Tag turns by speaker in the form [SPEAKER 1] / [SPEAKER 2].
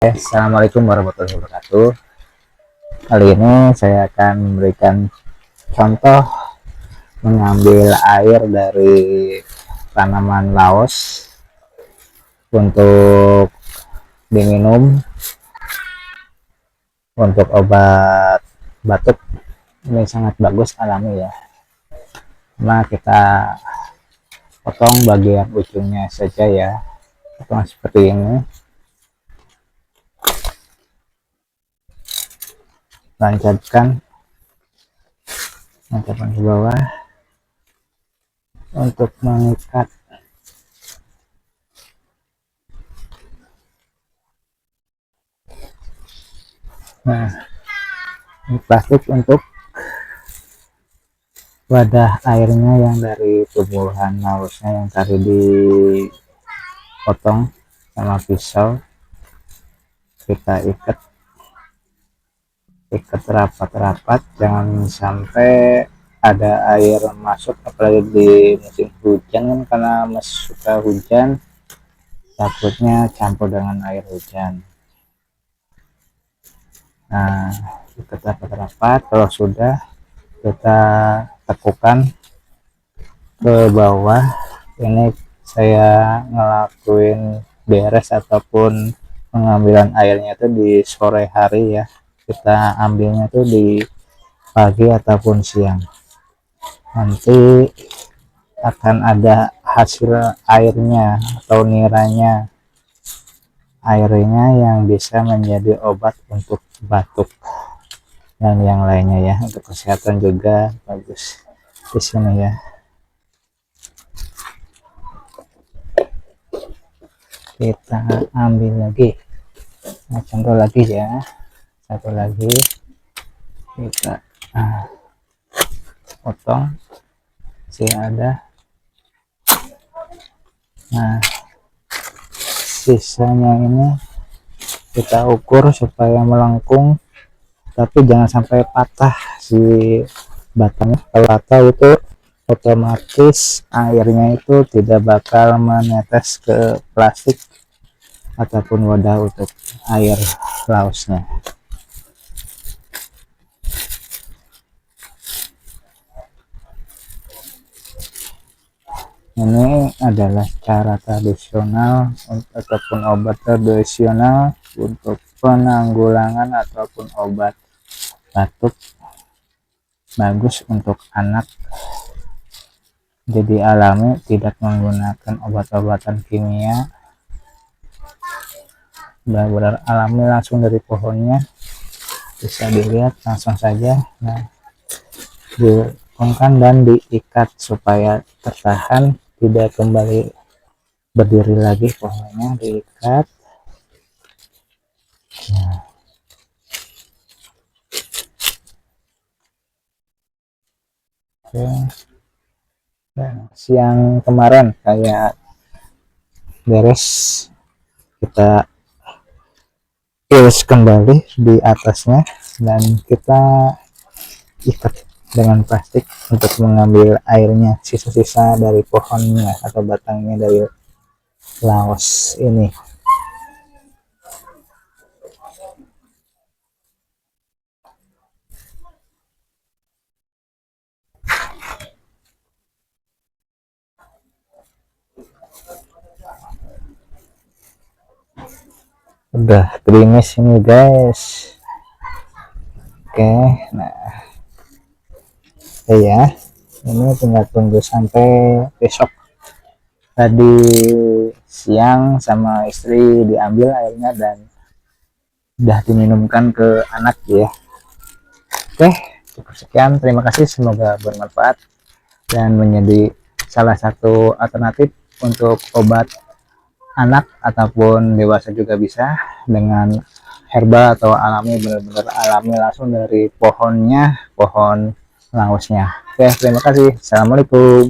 [SPEAKER 1] Assalamualaikum warahmatullahi wabarakatuh. Kali ini saya akan memberikan contoh mengambil air dari tanaman laos untuk diminum untuk obat batuk. Ini sangat bagus alami ya. Nah, kita potong bagian ujungnya saja ya, potong seperti ini, tancapkan ke bawah untuk mengikat. Nah, ini plastik untuk wadah airnya yang dari tumbuhan laosnya yang tadi dipotong sama pisau. Kita ikat rapat-rapat, jangan sampai ada air masuk, apalagi di musim hujan kan, karena suka hujan takutnya campur dengan air hujan. Nah, ikat rapat-rapat. Kalau sudah, kita tekukan ke bawah. Ini saya ngelakuin beres ataupun pengambilan airnya itu di sore hari ya, kita ambilnya tuh di pagi ataupun siang. Nanti akan ada hasil airnya atau niranya, airnya yang bisa menjadi obat untuk batuk dan yang lainnya ya. Untuk kesehatan juga bagus di sini ya. Kita ambil lagi, nah, contoh lagi ya, satu lagi kita potong si ada. Nah, sisanya ini kita ukur supaya melengkung, tapi jangan sampai patah si batangnya. Kalau patah itu otomatis airnya itu tidak bakal menetes ke plastik ataupun wadah untuk air laosnya. Ini adalah cara tradisional ataupun obat tradisional untuk penanggulangan ataupun obat batuk, bagus untuk anak, jadi alami, tidak menggunakan obat-obatan kimia, benar-benar alami langsung dari pohonnya. Bisa dilihat langsung saja. Nah, dipongkan dan diikat supaya tertahan, tidak kembali berdiri lagi pohonnya, diikat. Nah, oke. Dan siang kemarin kayak beres, kita iris kembali di atasnya dan kita ikat dengan plastik untuk mengambil airnya, sisa-sisa dari pohonnya atau batangnya dari laos ini. Udah gerimis ini guys. Oke, nah ya, ini tinggal tunggu sampai besok. Tadi siang sama istri diambil airnya dan udah diminumkan ke anak ya. Oke, cukup sekian, terima kasih, semoga bermanfaat dan menjadi salah satu alternatif untuk obat anak ataupun dewasa juga bisa, dengan herbal atau alami, benar-benar alami langsung dari pohonnya, pohon laosnya. Oke, terima kasih, assalamualaikum.